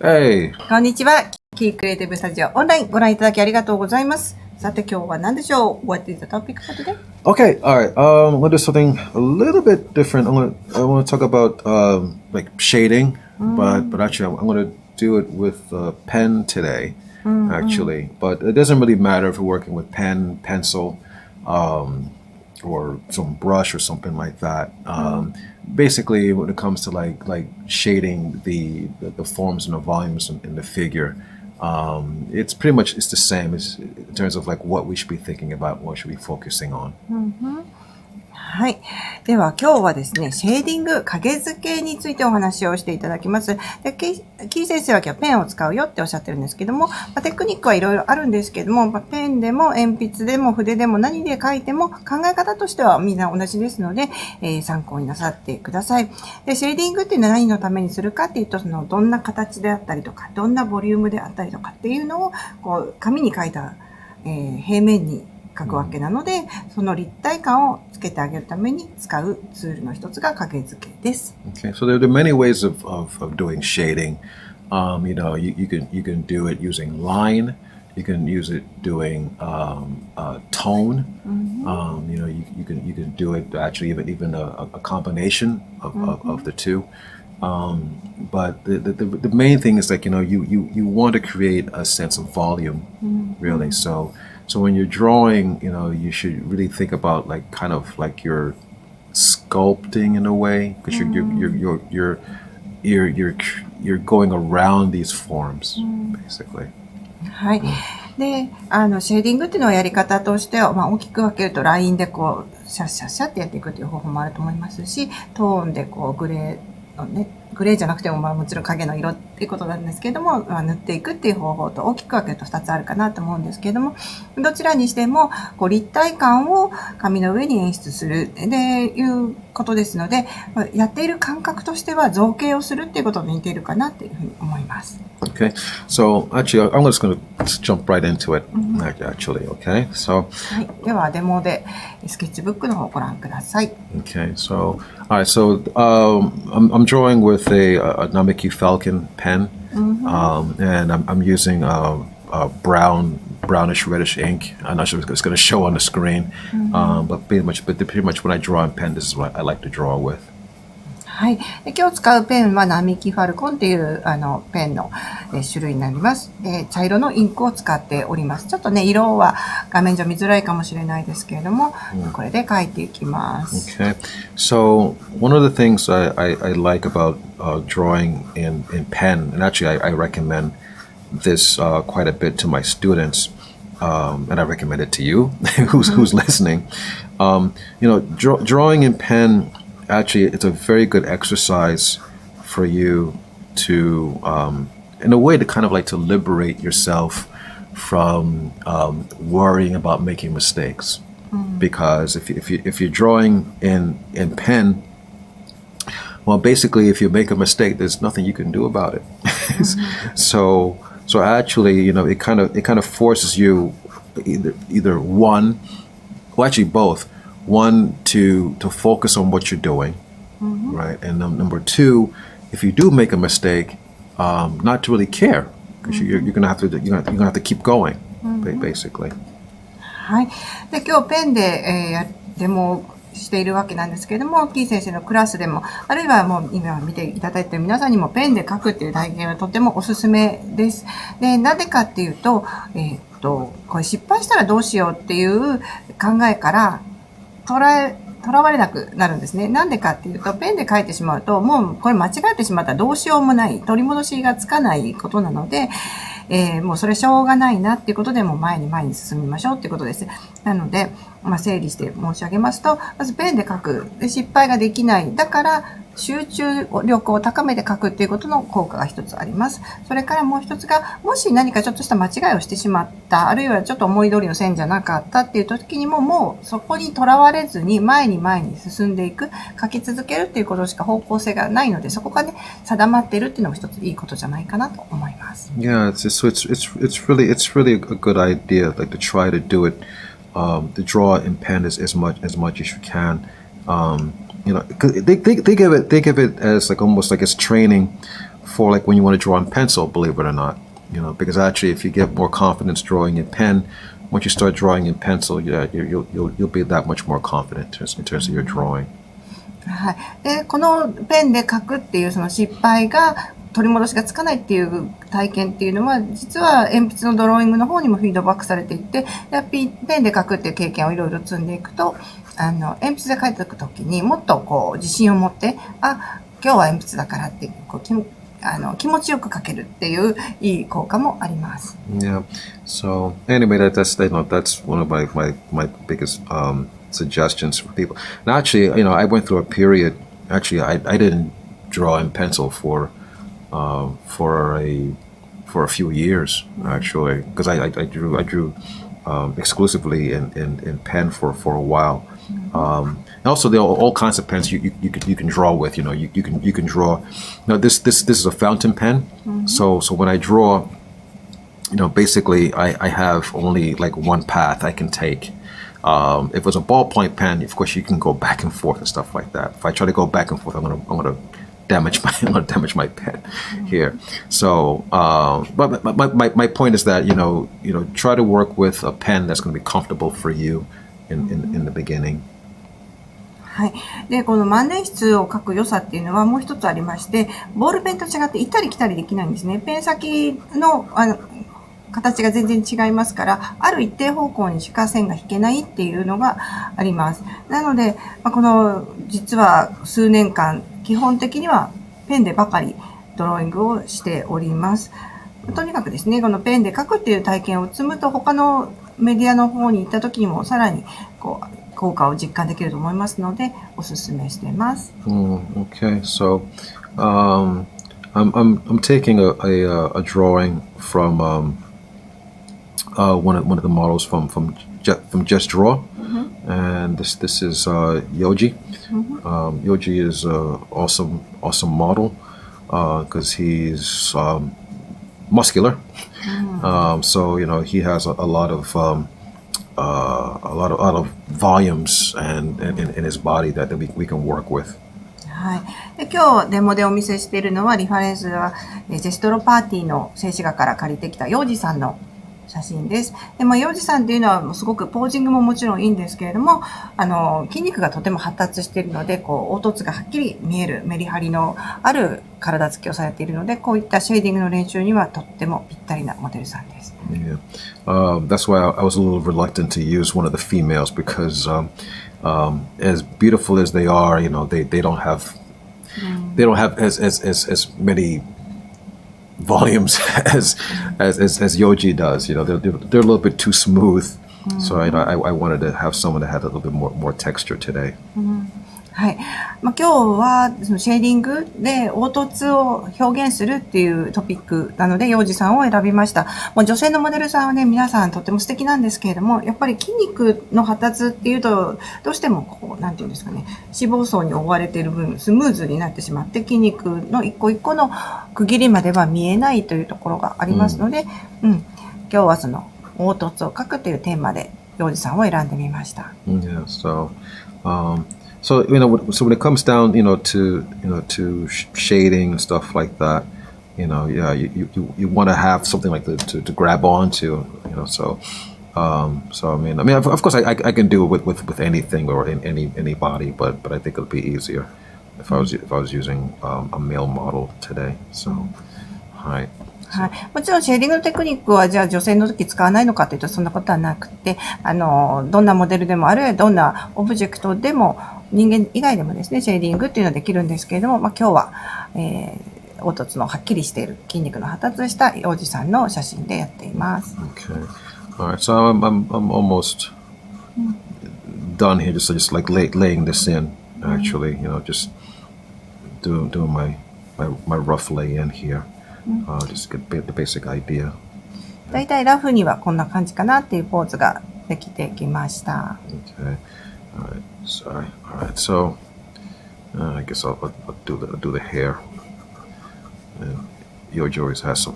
Hey. こんにちは。キークリエイティブスタジオオンラインご覧いただきありがとうございます。さて今日は何でしょう？ What is the topic for today? Okay, all right. I'm gonna do something a little bit different. I want to talk about like shading, but actually I'm gonna do it with pen today, actually. But it doesn't really matter if you're working with pen, pencil, or some brush or something like that. Basically, when it comes to like shading the forms and the volumes in the figure, it's pretty much it's the same as in terms of like what we should be thinking about, what should we be focusing on. はい。では今日はですね、シェーディング、影付けについてお話をしていただきます。で、キー先生は今日ペンを使うよっておっしゃってるんですけども、テクニックはいろいろあるんですけども、ペンでも鉛筆でも筆でも何で書いても考え方としてはみんな同じですので、参考になさってください。で、シェーディングっていうのは何のためにするかっていうと、どんな形であったりとか、どんなボリュームであったりとかっていうのを、紙に書いた、平面に書くわけなので、その立体感をつけてあげるために使うツールの一つが影付けです。Okay, so there are many ways of doing shading. You can do it using line. You can use it doing tone. You can do it actually even a combination of the two. But the main thing is like you want to create a sense of volume, really. So when you're drawing, you should really think about like kind of like you're sculpting in a way, because you're going around these forms, basically. はい。で、シェーディングっていうのはやり方としては、大きく分けるとラインでシャッシャッシャってやっていくという方法もあると思いますし、トーンでグレーのね、グレーじゃなくてももちろん影の色っていうことなんですけれども、塗っていくっていう方法と大きく分けると2つあるかなと思うんですけれども、どちらにしても立体感を紙の上に演出するっていうことですので、やっている感覚としては造形をするっていうことに似ているかなっていうふうに思います。Okay, so actually I'm just going to jump right into it, actually, okay? So, はい、ではデモでスケッチブックの方をご覧ください。Okay, so all right, so I'm drawing with a Namiki Falcon pen, and I'm using brownish reddish ink. I'm not sure if it's going to show on the screen, but pretty much when I draw in pen, this is what I like to draw with. はい。で今日使うペンはナミキファルコンっていうペンの種類になります。茶色のインクを使っております。ちょっとね、色は画面上見づらいかもしれないですけれども、これで書いていきます。Okay. So one of the things I like about drawing in pen, and actually I recommend this quite a bit to my students, and I recommend it to you who's listening. Drawing in pen, actually, it's a very good exercise for you to, in a way, to kind of like to liberate yourself from worrying about making mistakes. Because if you're drawing in pen, well, basically, if you make a mistake, there's nothing you can do about it. So actually, it kind of forces you either one, well, actually both. One, to focus on what you're doing, right? And number two, if you do make a mistake, not to really care, because you're gonna have to keep going, basically. はい。で今日ペンで、デモしているわけなんですけれども、キー先生のクラスでも、あるいはもう今見ていただいている皆さんにもペンで書くっていう体験はとてもおすすめです。で、なぜかっていうと、これ失敗したらどうしようっていう考えからとらわれなくなるんですね。なんでかっていうと、ペンで書いてしまうと、もうこれ間違えてしまったらどうしようもない、取り戻しがつかないことなので、もうそれしょうがないなっていうことでもう前に進みましょうっていうことです。なので、整理して申し上げますと、まずペンで書く。で失敗ができない。だから、集中力を高めて書くっていうことの効果が一つあります。それからもう一つが、もし何かちょっとした間違いをしてしまった、あるいはちょっと思い通りの線じゃなかったっていう時にも、もうそこにとらわれずに前に進んでいく、書き続けるっていうことしか方向性がないので、そこがね、定まっているっていうのも一ついいことじゃないかなと思います。Yeah, it's really a good idea, like to try to do it, to draw in pen as much as you can. They give it as like almost like it's training for like when you want to draw in pencil, believe it or not. Because actually, if you get more confidence drawing in pen, once you start drawing in pencil, you'll be that much more confident in terms of your drawing. はい。で、このペンで描くっていうその失敗が取り戻しがつかないっていう体験っていうのは、実は鉛筆のドローイングの方にもフィードバックされていって、ペンで描くっていう経験をいろいろ積んでいくと、鉛筆で描いていくときにもっとこう自信を持って、今日は鉛筆だからって気持ちよく描けるっていういい効果もあります。Yeah. So anyway, that's one of my biggest suggestions for people. And actually, I went through a period. Actually, I didn't draw in pencil for a few years actually, because I drew exclusively in pen for a while. And also there are all kinds of pens you can draw with. You can draw. This is a fountain pen. So when I draw, basically I have only like one path I can take. If it was a ballpoint pen, of course you can go back and forth and stuff like that. If I try to go back and forth, I'm gonna damage my pen here. So, but my point is that try to work with a pen that's going to be comfortable for you in the beginning. はい。で、この万年筆を描く良さっていうのはもう一つありまして、ボールペンと違って行ったり来たりできないんですね。ペン先の形が全然違いますから、ある一定方向にしか線が引けないっていうのがあります。なので、この実は数年間、基本的にはペンでばかりドローイングをしております。とにかくですね、このペンで描くっていう体験を積むと他のメディアの方に行った時にもさらに効果を実感できると思いますので、おすすめしています。Okay, so I'm taking a drawing from one of the models from Just Draw, and this is Yohji. Yohji is an awesome model because he's muscular. So he has a lot of volumes and in his body that we can work with. はい。で、今日デモでお見せしているのはリファレンスはジェストロパーティーの静止画から借りてきたヨウジさんの写真です。で、ヨウジさんっていうのはすごくポージングももちろんいいんですけれども、筋肉がとても発達しているので、凹凸がはっきり見えるメリハリのある体つきをされているので、こういったシェーディングの練習にはとってもぴったりなモデルさんです。Yeah. That's why I was a little reluctant to use one of the females because as beautiful as they are, they don't have as many volumes as Yohji does. They're a little bit too smooth. So I wanted to have someone that had a little bit more texture today. はい。今日はそのシェーディングで凹凸を表現するっていうトピックなので、ヨウジさんを選びました。もう女性のモデルさんはね、皆さんとっても素敵なんですけれども、やっぱり筋肉の発達っていうと、どうしてもなんていうんですかね、脂肪層に覆われている分、スムーズになってしまって、筋肉の一個一個の区切りまでは見えないというところがありますので、今日はその凹凸を描くというテーマで、ヨウジさんを選んでみました。Yeah, So when it comes down, to shading and stuff like that, you want to have something like to grab onto, So I mean, of course, I can do it with anything or in any body, but I think it'll be easier if I was using a male model today. So, hi. はい。もちろんシェーディングのテクニックはじゃあ女性の時使わないのかというとそんなことはなくて、どんなモデルでもあるいはどんなオブジェクトでも人間以外でもですね、シェーディングっていうのはできるんですけれども、今日は、凹凸のはっきりしている筋肉の発達したヨウジさんの写真でやっています。Okay. All right. So I'm almost done here. Just like laying this in. Actually, just doing my rough lay in here. Just get the basic idea. だいたいラフにはこんな感じかなっていうポーズができてきました。Okay. All right. Sorry. All right. So I guess I'll do the hair. Yohji always has some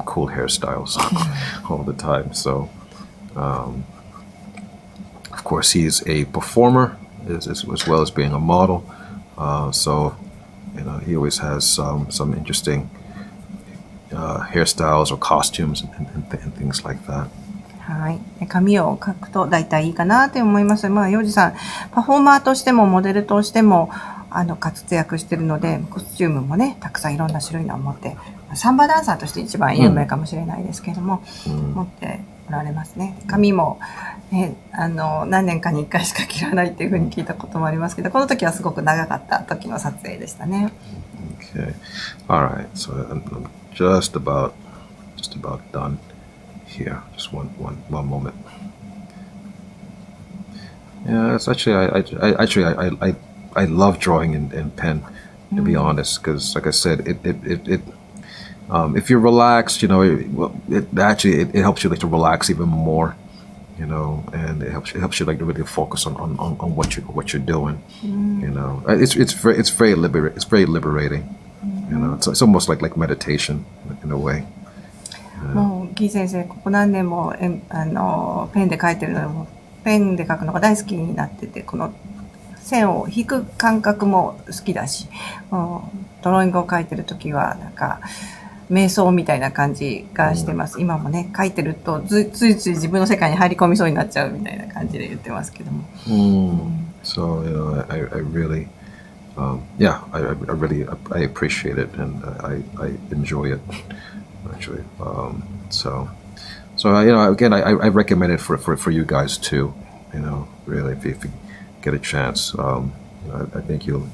cool hairstyles all the time. So of course he's a performer as well as being a model. So he always has some interesting hairstyles or costumes and things like that. はい。紙を描くと大体いいかなって思います。まあ、ヨウジさん、パフォーマーとしてもモデルとしても、活躍してるので、コスチュームもね、たくさんいろんな種類のを持って、サンバダンサーとして一番有名かもしれないですけれども、持っておられますね。髪も、ね、何年かに1回しか切らないっていうふうに聞いたこともありますけど、この時はすごく長かった時の撮影でしたね。Okay. All right. So I'm just about done here. Just one moment. Yeah, it's actually I love drawing in pen, to be honest, because like I said, it if you're relaxed, you know, it helps you like to relax even more, you know, and it helps you like to really focus on what you're doing, you know. It's very liberating, you know. It's almost like meditation in a way. もう、キー先生、ここ何年もペンで描いてるので、ペンで描くのが大好きになってて、この線を引く感覚も好きだし、ドローイングを描いてる時はなんか瞑想みたいな感じがしてます。今もね、描いてるとついつい自分の世界に入り込みそうになっちゃうみたいな感じで言ってますけども。So you know, I really, yeah, I really appreciate it and I enjoy it actually. So you know, again, I recommend it for you guys too. You know, really, if you get a chance, you know, I think you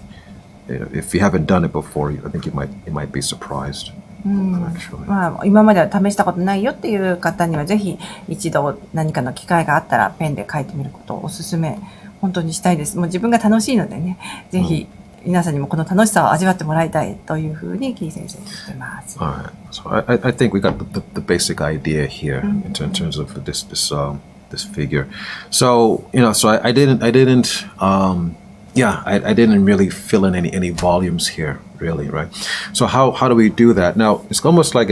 know, if you haven't done it before, I think you might be surprised. Actually. まあ、今までは試したことないよっていう方にはぜひ一度何かの機会があったらペンで描いてみることをおすすめ本当にしたいです。もう自分が楽しいのでね、ぜひ皆さんにもこの楽しさを味わってもらいたいというふうにキー先生に言ってます。Alright, so I think we got the basic idea here in terms of this figure. So you know, so I didn't really fill in any volumes here, really, right? So how do we do that? Now it's almost like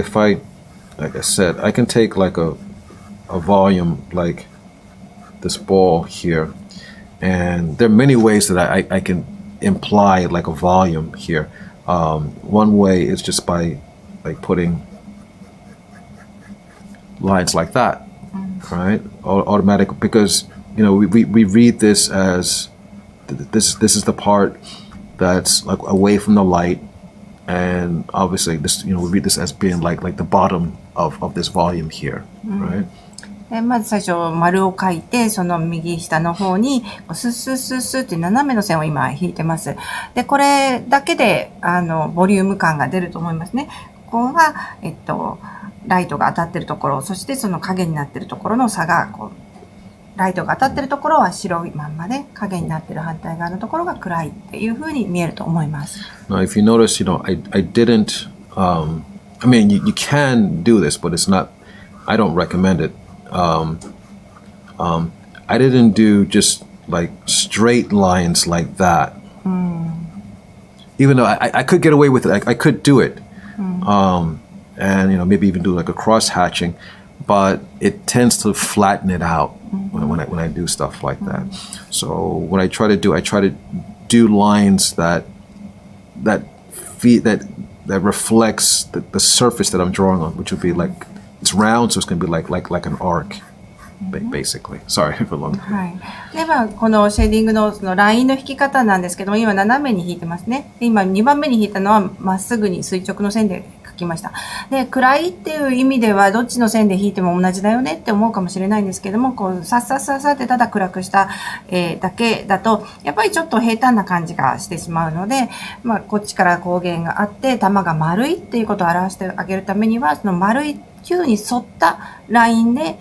like I said, I can take like a volume like this ball here, and there are many ways that I can imply like a volume here. One way is just by like putting lines like that, right? Automatic, because you know we read this as this is the part that's like away from the light, and obviously this, you know, we read this as being like the bottom of this volume here, right? まず最初丸を描いて、その右下の方にスッスッスッスッって斜めの線を今引いてます。で、これだけでボリューム感が出ると思いますね。ここはライトが当たってるところ、そしてその影になってるところの差がライトが当たってるところは白いまんまで、影になってる反対側のところが暗いっていう風に見えると思います。Now, if you notice, you know, I didn't. I mean, you can do this, but it's not. I don't recommend it. I didn't do just like straight lines like that. Even though I could get away with it, I could do it, and you know, maybe even do like a cross hatching, but it tends to flatten it out when I do stuff like that. So what I try to do lines that reflects the surface that I'm drawing on, which would be like, it's round, so it's going to be like an arc, basically. Sorry for long. はい。では、このシェーディングのそのラインの引き方なんですけども、今斜めに引いてますね。今2番目に引いたのはまっすぐに垂直の線で描きました。で、暗いっていう意味ではどっちの線で引いても同じだよねって思うかもしれないんですけども、こうさっさっさっさってただ暗くした、だけだと、やっぱりちょっと平坦な感じがしてしまうので、まあ、こっちから光源があって、玉が丸いっていうことを表してあげるためには、その丸い球に沿ったラインで、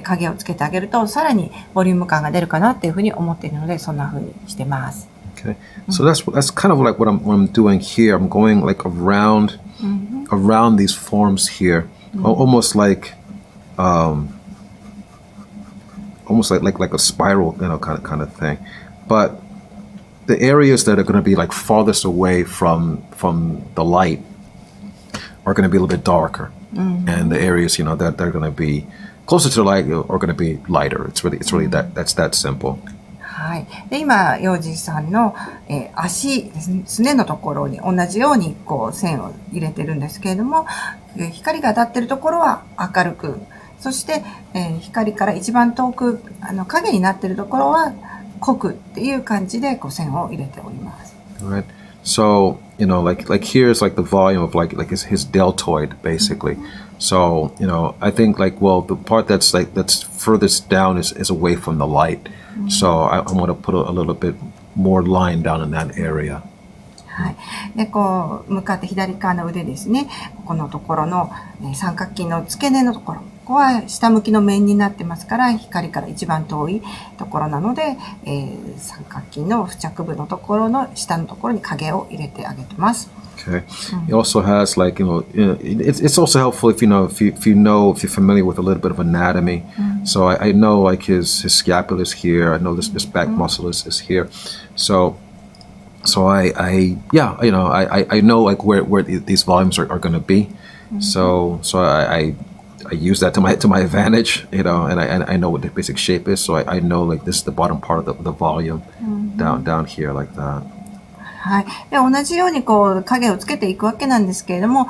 影をつけてあげると、さらにボリューム感が出るかなっていうふうに思っているので、そんなふうにしてます。Okay, so that's kind of like what I'm doing here. I'm going like around these forms here, almost like a spiral, you know, kind of thing. But the areas that are going to be like farthest away from the light are going to be a little bit darker, and the areas, you know, that they're going to be closer to the light are going to be lighter. It's really that's that simple. ははい。で、今、ヨウジさんの、足ですね、すねのところに同じようにこう線を入れてるんですけれども、光が当たってるところは明るく、そして、光から一番遠く、影になってるところは濃くっていう感じでこう線を入れております。Right. So, like here's like the volume of like his deltoid basically. So, I think like, well, the part that's furthest down is away from the light. So I want to put a little bit more line down in that area. はい。で、こう、向かって左側の腕ですね。ここのところの、三角筋の付け根のところ。ここは下向きの面になってますから、光から一番遠いところなので、三角筋の付着部のところの下のところに影を入れてあげてます。Okay. He also has like, it's also helpful if if you're familiar with a little bit of anatomy. So I know like his scapula is here. I know this back muscle is here. So I know like where these volumes are going to be. So I use that to my advantage, and I know what the basic shape is. So I know like this is the bottom part of the volume down here like that. はい。で、同じようにこう影をつけていくわけなんですけれども、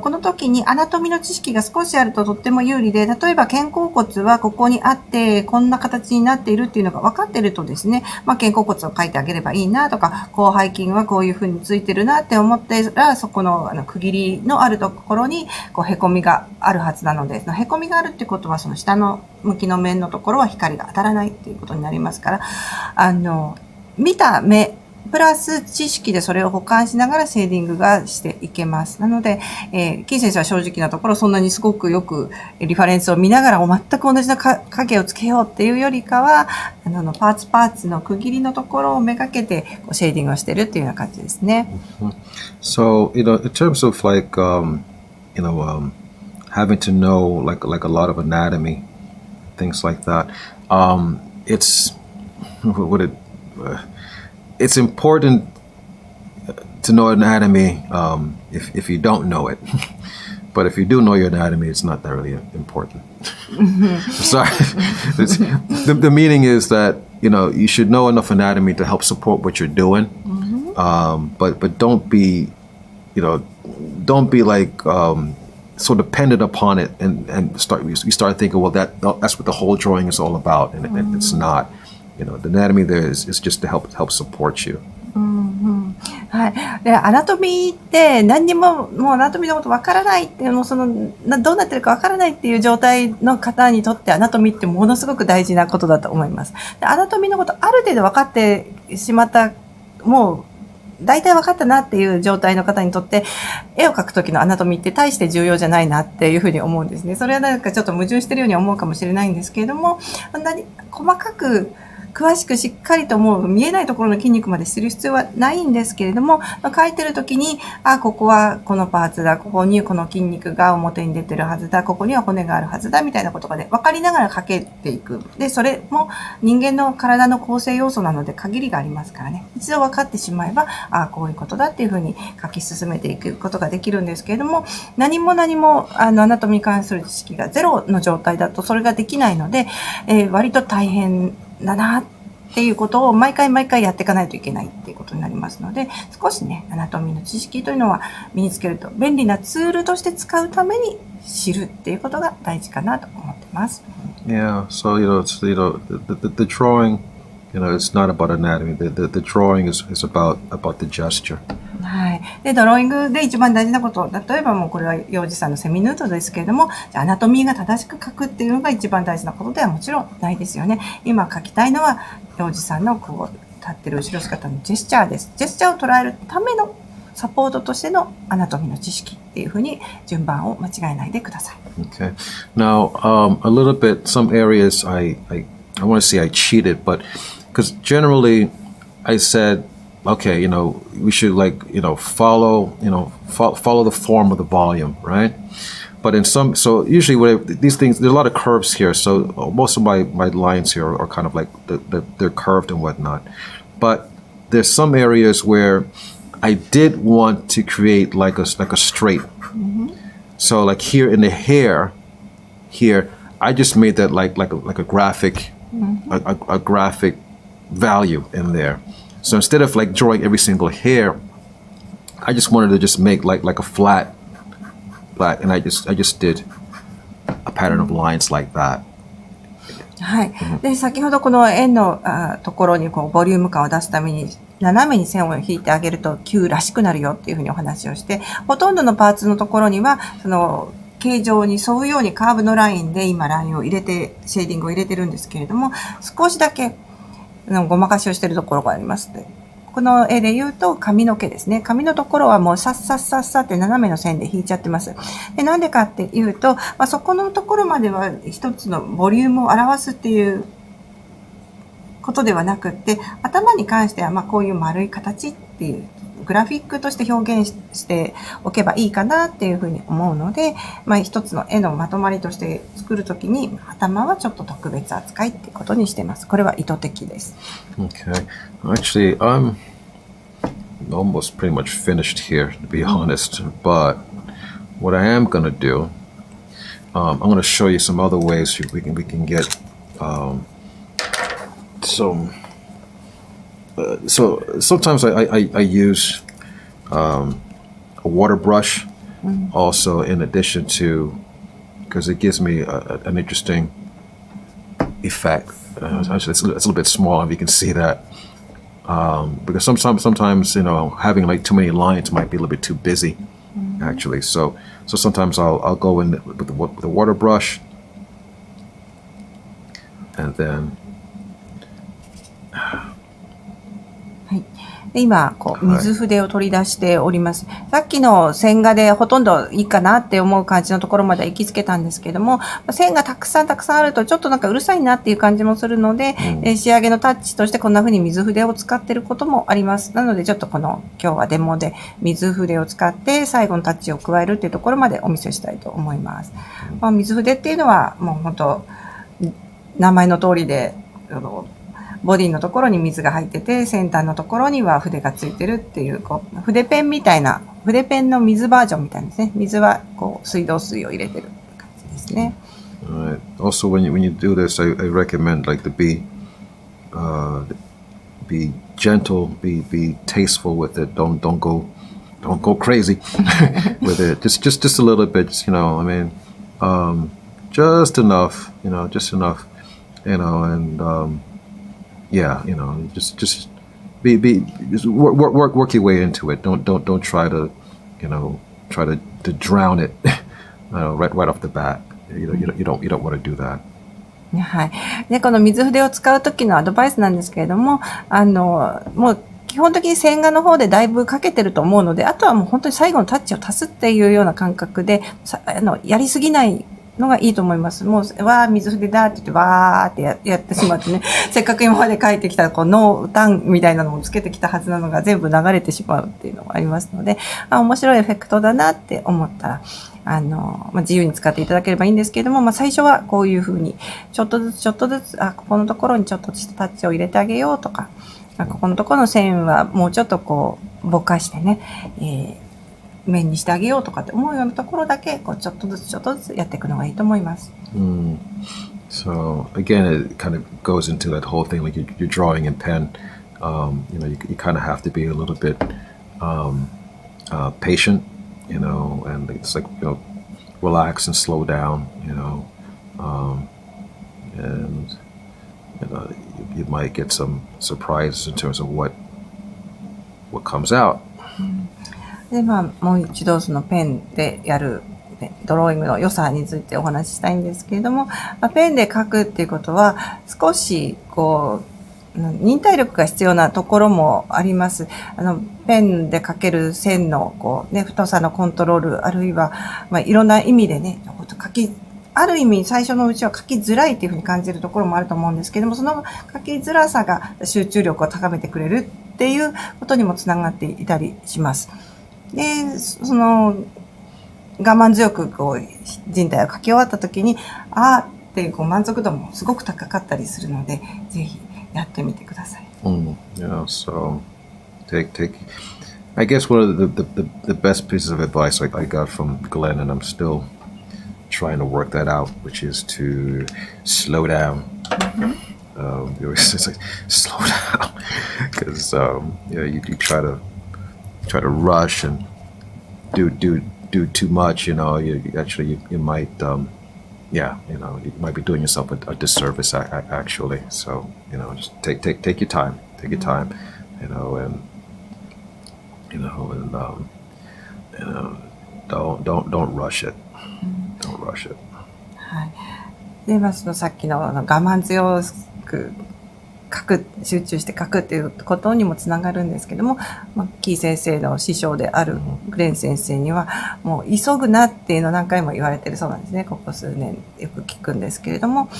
この時にアナトミの知識が少しあるととっても有利で、例えば肩甲骨はここにあって、こんな形になっているっていうのが分かっているとですね、肩甲骨を描いてあげればいいなとか、広背筋はこういう風についてるなって思ってら、そこの区切りのあるところに、こう、凹みがあるはずなので、その凹みがあるってことは、その下の向きの面のところは光が当たらないっていうことになりますから、見た目、プラス知識でそれを補完しながらシェーディングがしていけます。なので、キー先生は正直なところそんなにすごくよくリファレンスを見ながら全く同じな影をつけようっていうよりかは、パーツの区切りのところをめがけてシェーディングをしてるっていうような感じですね。So, in terms of like, having to know like a lot of anatomy, things like that, it's important to know anatomy if you don't know it. But if you do know your anatomy, it's not that really important. Sorry. The meaning is that, you should know enough anatomy to help support what you're doing. But don't be like so dependent upon it and you start thinking, well, that's what the whole drawing is all about, and it's not. The anatomy there is just to help support you. はい。で、アナトミーって何にも、もうアナトミーのことわからないって、もうどうなってるかわからないっていう状態の方にとってアナトミーってものすごく大事なことだと思います。で、アナトミーのことある程度分かってしまった、もう大体分かったなっていう状態の方にとって、絵を描く時のアナトミーって大して重要じゃないなっていうふうに思うんですね。それはなんかちょっと矛盾してるように思うかもしれないんですけれども、細かく詳しくしっかりともう見えないところの筋肉まで知る必要はないんですけれども、描いてる時に、ここはこのパーツだ、ここにこの筋肉が表に出てるはずだ、ここには骨があるはずだ、みたいなことがね、分かりながら描けていく。で、それも人間の体の構成要素なので限りがありますからね。一度分かってしまえば、こういうことだっていうふうに書き進めていくことができるんですけれども、何もアナトミに関する知識がゼロの状態だとそれができないので、割と大変だなっていうことを毎回やっていかないといけないっていうことになりますので、少しね、アナトミーの知識というのは身につけると便利なツールとして使うために知るっていうことが大事かなと思ってます。Yeah, so the drawing, it's not about anatomy. The drawing is about the gesture. はい。で、ドローイングで一番大事なこと、例えばもうこれはヨウジさんのセミヌードですけれども、アナトミーが正しく書くっていうのが一番大事なことではもちろんないですよね。今書きたいのは、ヨウジさんのこう立ってる後ろ姿のジェスチャーです。ジェスチャーを捉えるためのサポートとしてのアナトミーの知識っていうふうに順番を間違えないでください。Okay. Now, a little bit, some areas I want to say I cheated, but because generally I said, okay, we should follow the form of the volume, right? But so usually these things, there's a lot of curves here. So most of my lines here are kind of like they're curved and whatnot. But there's some areas where I did want to create like a straight. Mm-hmm. So like here in the hair, here I just made that like a graphic, mm-hmm. a graphic value in there. So instead of like drawing every single hair, I just wanted to just make like a flat, and I just did a pattern of lines like that. はい。で、先ほどこの円のところにこうボリューム感を出すために斜めに線を引いてあげると Q らしくなるよっていうふうにお話をして、ほとんどのパーツのところにはその形状に沿うようにカーブのラインで今ラインを入れて、シェーディングを入れてるんですけれども、少しだけごまかしをしているところがありますね。この絵で言うと髪の毛ですね。髪のところはもうさっさっさっさって斜めの線で引いちゃってます。で、なんでかっていうと、そこのところまでは一つのボリュームを表すっていうことではなくって、頭に関してはこういう丸い形っていうグラフィックとして表現しておけばいいかなっていうふうに思うので、一つの絵のまとまりとして作るときに頭はちょっと特別扱いっていうことにしてます。これは意図的です。Okay. Actually, I'm almost pretty much finished here, to be honest. But what I am going to do, I'm going to show you some other ways we can get some. So sometimes I use a water brush also in addition to, because it gives me an interesting effect. Actually, it's a little bit small if you can see that. Because sometimes having like too many lines might be a little bit too busy actually. So sometimes I'll go in with the water brush and thenで今水筆を取り出しております。さっきの線画でほとんどいいかなって思う感じのところまで行きつけたんですけども、線がたくさんあるとちょっとなんかうるさいなっていう感じもするので、仕上げのタッチとしてこんな風に水筆を使っていることもあります。なのでちょっと今日はデモで水筆を使って最後のタッチを加えるっていうところまでお見せしたいと思います。水筆っていうのはもう本当名前の通りでボディのところに水が入ってて、先端のところには筆がついてるっていう、筆ペンみたいな、筆ペンの水バージョンみたいですね。水は水道水を入れてる感じですね。Alright. Also, when you do this, I recommend like to be gentle, be tasteful with it. Don't go crazy with it. Just a little bit. Just enough. Just enough. And yeah, just work your way into it. Don't try to drown it right off the bat. You don't want to do that. はい。で、この水筆を使うときのアドバイスなんですけれども、もう基本的に線画の方でだいぶかけてると思うので、あとはもう本当に最後のタッチを足すっていうような感覚で、やりすぎないのがいいと思います。もう、水筆だって言って、わーってやってしまってね、せっかく今まで書いてきた、濃淡みたいなのをつけてきたはずなのが全部流れてしまうっていうのがありますので、面白いエフェクトだなって思ったら、自由に使っていただければいいんですけれども、最初はこういう風に、ちょっとずつ、ここのところにちょっとしたタッチを入れてあげようとか、ここのところの線はもうちょっとぼかしてね、面にしてあげようとかって思うようなところだけちょっとずつやっていくのがいいと思います。So again, it kind of goes into that whole thing like you're drawing in pen. You kind of have to be a little bit patient, and it's like relax and slow down, and you might get some surprises in terms of what comes out. で、もう一度そのペンでやるドローイングの良さについてお話ししたいんですけれども、ペンで描くっていうことは少し忍耐力が必要なところもあります。ペンで描ける線の太さのコントロール、あるいは、いろんな意味でね、ある意味最初のうちは描きづらいっていうふうに感じるところもあると思うんですけども、その描きづらさが集中力を高めてくれるっていうことにもつながっていたりします。で、我慢強く人体を描き終わった時に、っていう満足度もすごく高かったりするので、ぜひやってみてください。Yeah, so I guess one of the best pieces of advice I got from Glenn, and I'm still trying to work that out, which is to slow down. You always it's like slow down because you try to rush and do too much. You might you might be doing yourself a disservice actually. So just take your time, don't rush it. Don't rush it. はい。で、そのさっきの我慢強く集中して書くっていうことにもつながるんですけども、キー先生の師匠であるグレン先生には、もう急ぐなっていうのを何回も言われてるそうなんですね。ここ数年よく聞くんですけれども、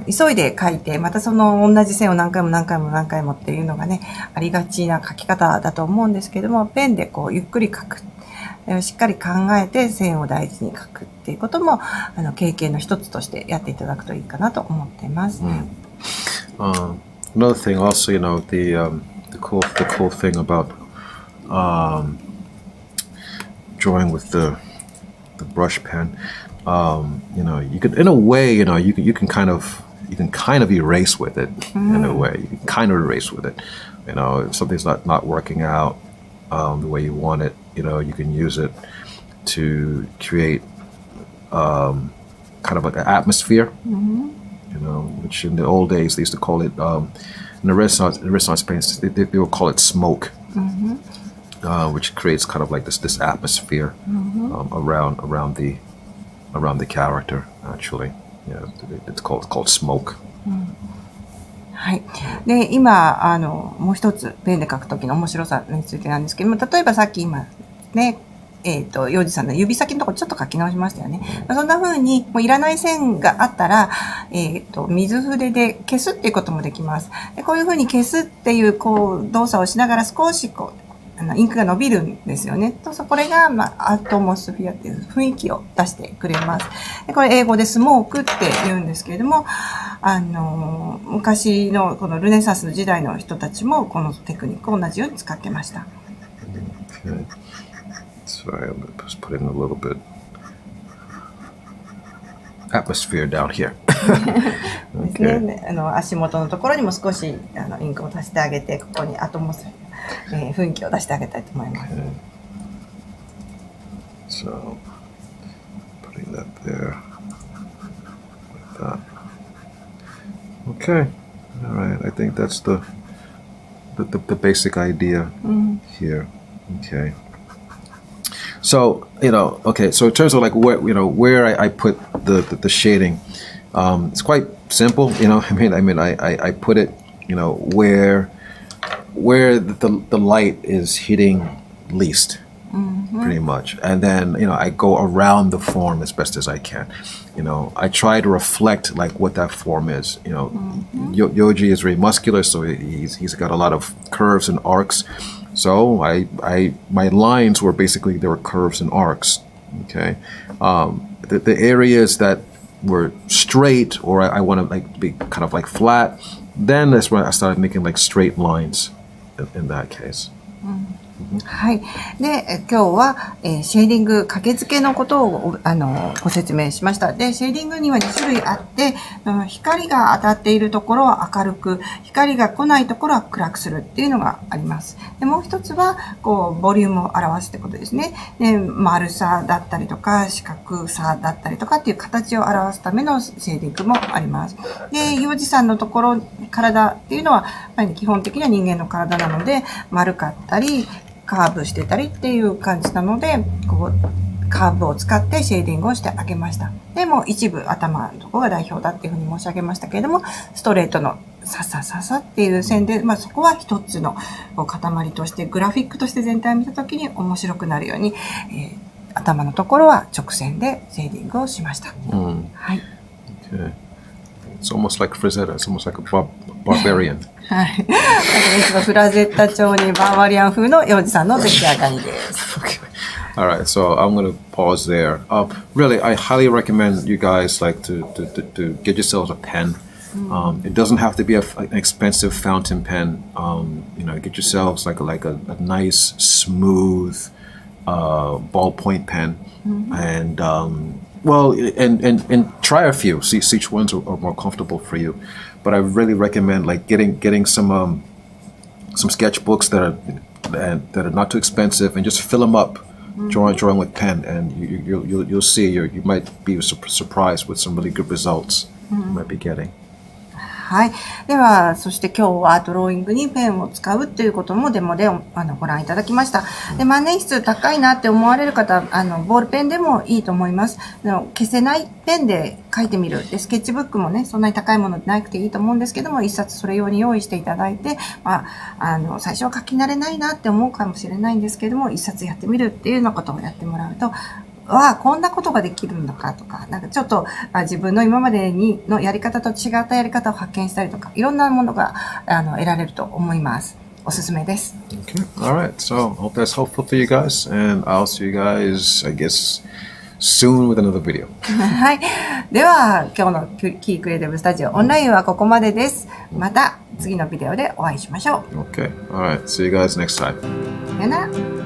急いで書いて、またその同じ線を何回もっていうのがね、ありがちな書き方だと思うんですけども、ペンでこうゆっくり書く。しっかり考えて線を大事に書くっていうことも、経験の一つとしてやっていただくといいかなと思っています。Another thing also, the cool thing about drawing with the brush pen, you can, in a way, you can kind of erase with it. In a way, you can kind of erase with it. If something's not working out the way you want it, you can use it to create kind of like an atmosphere. Which in the old days they used to call it, in the Renaissance paintings they would call it smoke, which creates kind of like this atmosphere around the character. Actually, it's called smoke. はい。で、今、もう一つ、ペンで書くときの面白さについてなんですけども、例えばさっき今、ね、ヨウジさんの指先のところちょっと書き直しましたよね。そんな風に、もういらない線があったら、水筆で消すっていうこともできます。でこういう風に消すっていう、動作をしながら少しインクが伸びるんですよね。これが、アトモスフィアっていう雰囲気を出してくれます。でこれ英語でスモークって言うんですけれども、昔のこのルネサンスの時代の人たちもこのテクニックを同じように使ってました。Okay. Sorry, I'm just putting a little bit atmosphere down here. ですね。足元のところにも少しインクを足してあげて、ここにアトモスフィア。雰囲気を出してあげたいと思います。So, putting that there, like that. Okay, all right. I think that's the basic idea here. Okay. So okay. So in terms of like where I put the shading, it's quite simple. I put it where the light is hitting least, pretty much. And then, I go around the form as best as I can. I try to reflect like what that form is. Yohji is very muscular, so he's got a lot of curves and arcs. So my lines were basically, there were curves and arcs. Okay. The areas that were straight, or I want to like be kind of like flat, then that's when I started making like straight lines in that case. はい。で、今日は、シェーディング、掛け付けのことをご説明しました。で、シェーディングには2種類あって、光が当たっているところは明るく、光が来ないところは暗くするっていうのがあります。で、もう一つは、ボリュームを表すってことですね。で、丸さだったりとか、四角さだったりとかっていう形を表すためのシェーディングもあります。で、ヨウジさんのところ、体っていうのは、やっぱり基本的には人間の体なので、丸かったり、カーブしてたりっていう感じなので、カーブを使ってシェーディングをしてあげました。でも一部頭のところが代表だっていうふうに申し上げましたけれども、ストレートのささささっていう線で、そこは一つの塊として、グラフィックとして全体を見たときに面白くなるように、頭のところは直線でシェーディングをしました。はい。Okay. It's almost like Frazetta. It's almost like a barbarian. はい。一度フラゼッタ調にバーバリアン風のヨウジさんの出来上がりです。Okay. All right. So I'm going to pause there. Really, I highly recommend you guys like to get yourselves a pen. It doesn't have to be an expensive fountain pen. Get yourselves like a nice, smooth ballpoint pen, and try a few. See which ones are more comfortable for you. but I really recommend like getting some sketchbooks that are not too expensive, and just fill them up, drawing with pen, and you'll see you might be surprised with some really good results you might be getting. はい。では、そして今日はドローイングにペンを使うということもデモでご覧いただきました。で、万年筆高いなって思われる方、ボールペンでもいいと思います。消せないペンで書いてみる。で、スケッチブックもね、そんなに高いものでなくていいと思うんですけども、一冊それ用に用意していただいて、最初は書き慣れないなって思うかもしれないんですけども、一冊やってみるっていうようなことをやってもらうと、こんなことができるのかとか、なんかちょっと自分の今までのやり方と違ったやり方を発見したりとか、いろんなものが得られると思います。おすすめです。Okay. All right. So hope that's helpful for you guys, and I'll see you guys, I guess, soon with another video. はい。では、今日のキークリエイティブスタジオオンラインはここまでです。また次のビデオでお会いしましょう。Okay. All right. See you guys next time. さよなら。